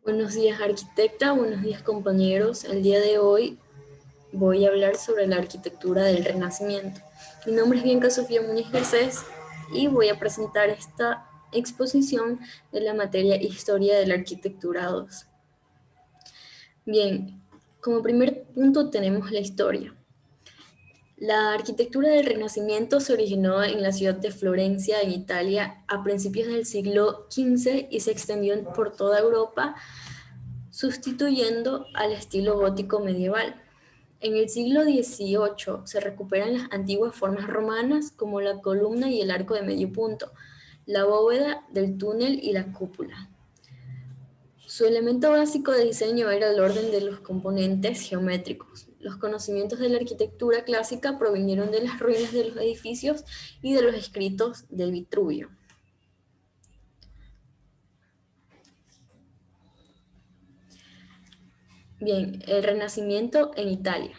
Buenos días, arquitecta. Buenos días, compañeros. El día de hoy voy a hablar sobre la arquitectura del Renacimiento. Mi nombre es Bianca Sofía Muñiz Garcés y voy a presentar esta exposición de la materia Historia de la Arquitectura 2. Bien, como primer punto tenemos la historia. La arquitectura del Renacimiento se originó en la ciudad de Florencia, en Italia, a principios del siglo XV y se extendió por toda Europa, sustituyendo al estilo gótico medieval. En el siglo XVIII se recuperan las antiguas formas romanas como la columna y el arco de medio punto, la bóveda del túnel y la cúpula. Su elemento básico de diseño era el orden de los componentes geométricos. Los conocimientos de la arquitectura clásica provinieron de las ruinas de los edificios y de los escritos de Vitruvio. Bien, el Renacimiento en Italia.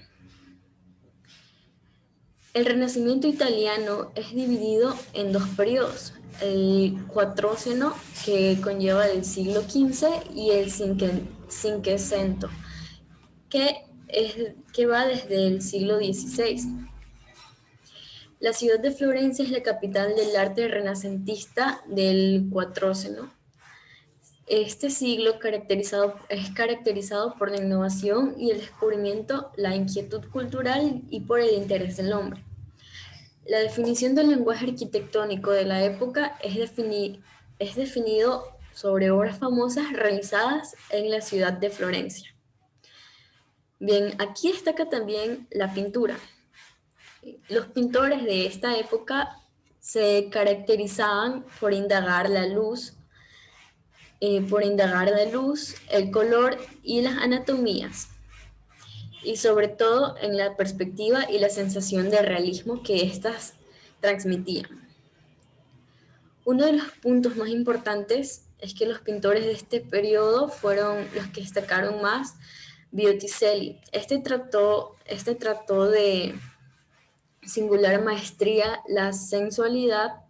El Renacimiento italiano es dividido en dos periodos, el Quattroceno, que conlleva del siglo XV, y el Cinquecento, que va desde el siglo XVI. La ciudad de Florencia es la capital del arte renacentista del Quattroceno. Este siglo es caracterizado por la innovación y el descubrimiento, la inquietud cultural y por el interés del hombre. La definición del lenguaje arquitectónico de la época es definido sobre obras famosas realizadas en la ciudad de Florencia. Bien, aquí destaca también la pintura. Los pintores de esta época se caracterizaban por indagar la luz, el color y las anatomías, y sobre todo en la perspectiva y la sensación de realismo que éstas transmitían. Uno de los puntos más importantes es que los pintores de este periodo fueron los que destacaron más. Botticelli. Este trató de singular maestría la sensualidad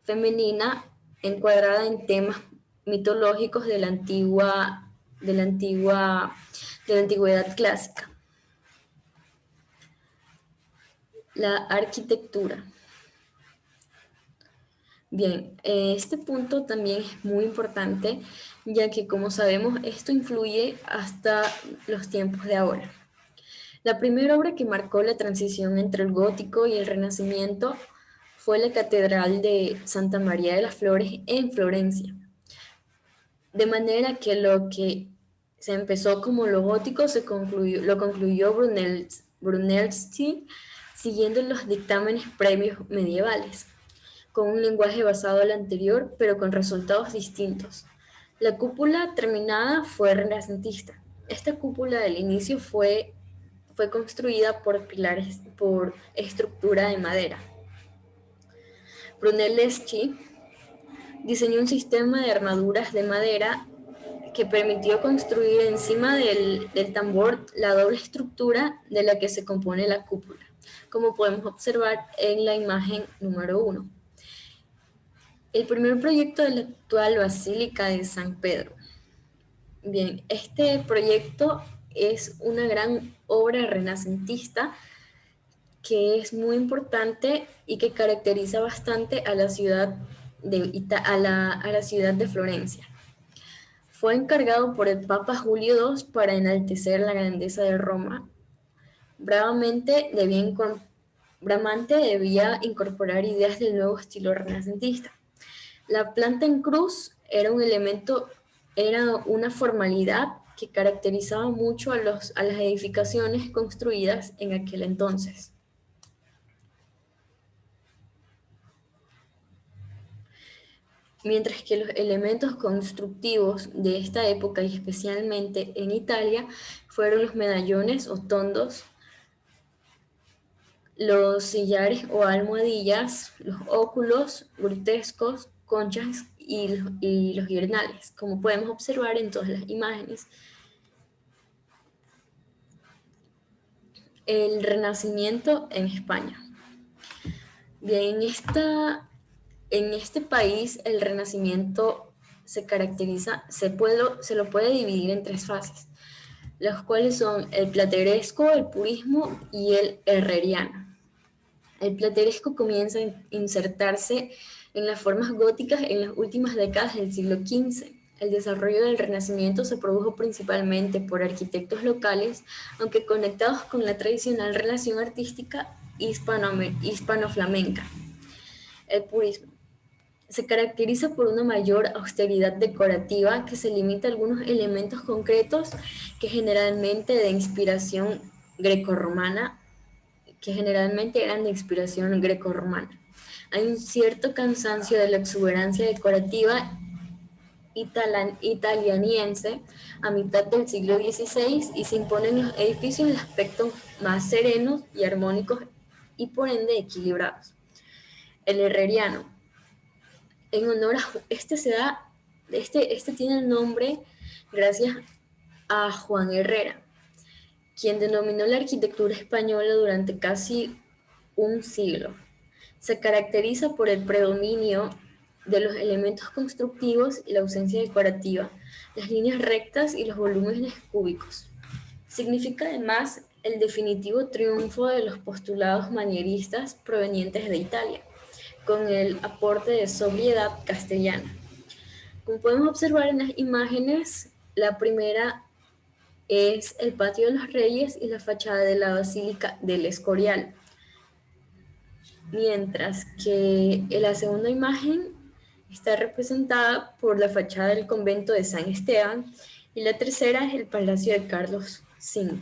femenina encuadrada en temas mitológicos de la antigüedad clásica. La arquitectura. Bien, este punto también es muy importante, ya que como sabemos esto influye hasta los tiempos de ahora. La primera obra que marcó la transición entre el gótico y el renacimiento fue la Catedral de Santa María de las Flores en Florencia. De manera que lo que se empezó como lo gótico lo concluyó Brunelleschi, siguiendo los dictámenes previos medievales, con un lenguaje basado al anterior, pero con resultados distintos. La cúpula terminada fue renacentista. Esta cúpula del inicio fue construida por estructura de madera. Brunelleschi diseñó un sistema de armaduras de madera que permitió construir encima del tambor la doble estructura de la que se compone la cúpula, como podemos observar en la imagen número 1. El primer proyecto de la actual Basílica de San Pedro. Bien, este proyecto es una gran obra renacentista que es muy importante y que caracteriza bastante a la ciudad de Florencia. Fue encargado por el Papa Julio II para enaltecer la grandeza de Roma. Bramante debía incorporar ideas del nuevo estilo renacentista. La planta en cruz era una formalidad que caracterizaba mucho a las edificaciones construidas en aquel entonces. Mientras que los elementos constructivos de esta época, y especialmente en Italia, fueron los medallones o tondos, los sillares o almohadillas, los óculos grutescos, conchas y los guirnales, como podemos observar en todas las imágenes. El Renacimiento en España. Bien, en este país el Renacimiento se lo puede dividir en tres fases, los cuales son el plateresco, el purismo y el herreriano. El plateresco comienza a insertarse en las formas góticas en las últimas décadas del siglo XV. El desarrollo del Renacimiento se produjo principalmente por arquitectos locales, aunque conectados con la tradicional relación artística hispano-flamenca. El purismo se caracteriza por una mayor austeridad decorativa que se limita a algunos elementos concretos que generalmente de inspiración grecorromana que generalmente eran de inspiración grecorromana. Hay un cierto cansancio de la exuberancia decorativa italianiense a mitad del siglo XVI y se imponen los edificios de aspecto más serenos y armónicos y por ende equilibrados. El herreriano, en honor a este tiene el nombre gracias a Juan Herrera, quien denominó la arquitectura española durante casi un siglo. Se caracteriza por el predominio de los elementos constructivos y la ausencia decorativa, las líneas rectas y los volúmenes cúbicos. Significa además el definitivo triunfo de los postulados manieristas provenientes de Italia, con el aporte de sobriedad castellana. Como podemos observar en las imágenes, la primera es el Patio de los Reyes y la fachada de la Basílica del Escorial, mientras que en la segunda imagen está representada por la fachada del convento de San Esteban y la tercera es el Palacio de Carlos V.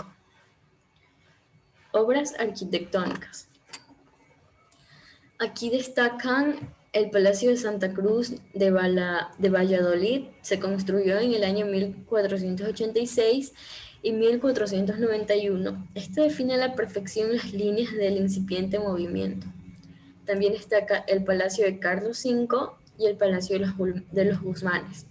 Obras arquitectónicas. Aquí destacan el Palacio de Santa Cruz de Valladolid, se construyó en el año 1486 y 1491. Este define a la perfección las líneas del incipiente movimiento. También destaca el Palacio de Carlos V y el Palacio de los Guzmanes.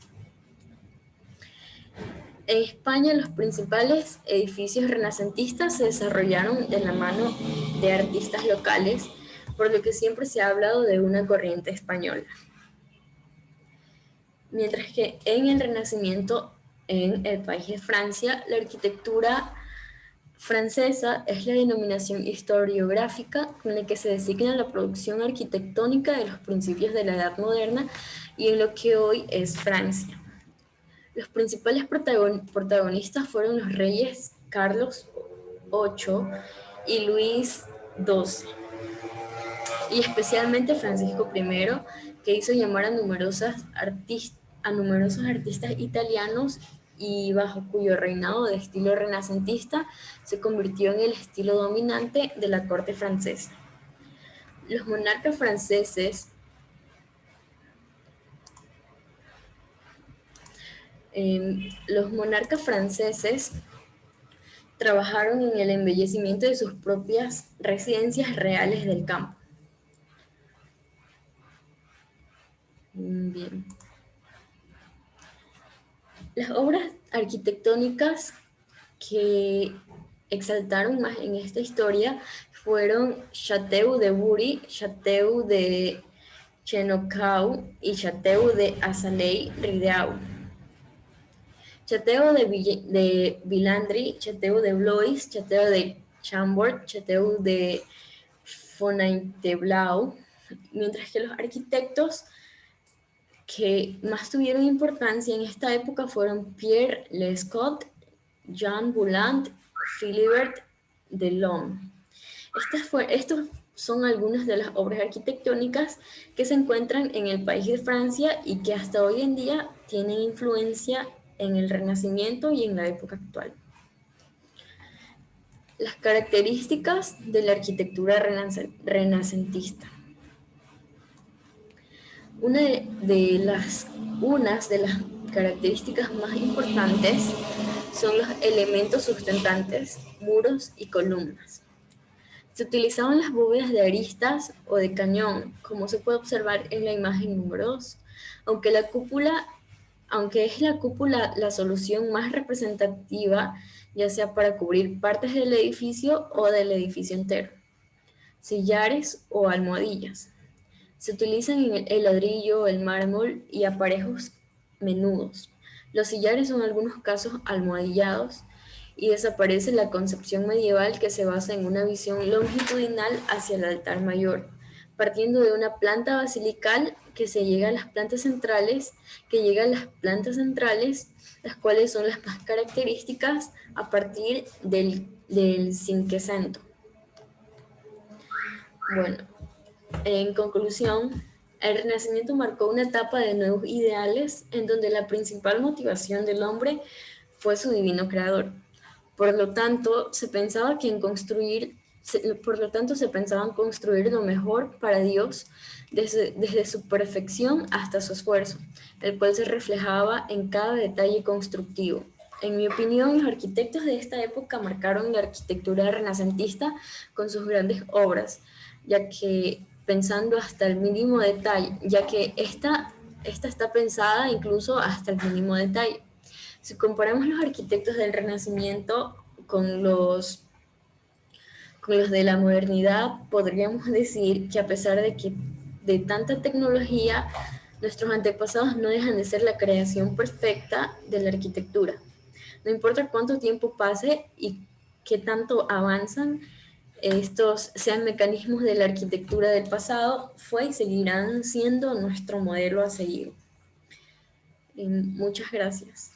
En España, los principales edificios renacentistas se desarrollaron de la mano de artistas locales, por lo que siempre se ha hablado de una corriente española. Mientras que en el Renacimiento, en el país de Francia, la arquitectura francesa es la denominación historiográfica con la que se designa la producción arquitectónica de los principios de la Edad Moderna y en lo que hoy es Francia. Los principales protagonistas fueron los reyes Carlos VIII y Luis XII, y especialmente Francisco I, que hizo llamar a numerosos artistas italianos y bajo cuyo reinado de estilo renacentista se convirtió en el estilo dominante de la corte francesa. Los monarcas franceses trabajaron en el embellecimiento de sus propias residencias reales del campo. Bien. Las obras arquitectónicas que exaltaron más en esta historia fueron Château de Bury, Château de Chenaucau y Château de Azalea-Rideau. Château de Villandry, Château de Blois, Château de Chambord, Château de Fontainebleau, mientras que los arquitectos que más tuvieron importancia en esta época fueron Pierre Lescot, Jean Bouland, Philibert Delhomme. Estos son algunas de las obras arquitectónicas que se encuentran en el país de Francia y que hasta hoy en día tienen influencia en el Renacimiento y en la época actual. Las características de la arquitectura renacentista. Unas de las características más importantes son los elementos sustentantes, muros y columnas. Se utilizaban las bóvedas de aristas o de cañón, como se puede observar en la imagen número 2, aunque es la cúpula la solución más representativa, ya sea para cubrir partes del edificio o del edificio entero. Sillares o almohadillas. Se utilizan en el ladrillo, el mármol y aparejos menudos. Los sillares son en algunos casos almohadillados y desaparece la concepción medieval que se basa en una visión longitudinal hacia el altar mayor, partiendo de una planta basilical que llega a las plantas centrales, las cuales son las más características a partir del cinquecento. Bueno, en conclusión, el Renacimiento marcó una etapa de nuevos ideales en donde la principal motivación del hombre fue su divino creador. Por lo tanto, se pensaba en construir lo mejor para Dios desde su perfección hasta su esfuerzo, el cual se reflejaba en cada detalle constructivo. En mi opinión, los arquitectos de esta época marcaron la arquitectura renacentista con sus grandes obras, ya que pensando hasta el mínimo detalle, ya que esta está pensada incluso hasta el mínimo detalle. Si comparamos los arquitectos del Renacimiento con los de la modernidad, podríamos decir que a pesar de tanta tecnología, nuestros antepasados no dejan de ser la creación perfecta de la arquitectura. No importa cuánto tiempo pase y qué tanto avanzan, estos sean mecanismos de la arquitectura del pasado, fue y seguirán siendo nuestro modelo a seguir. Muchas gracias.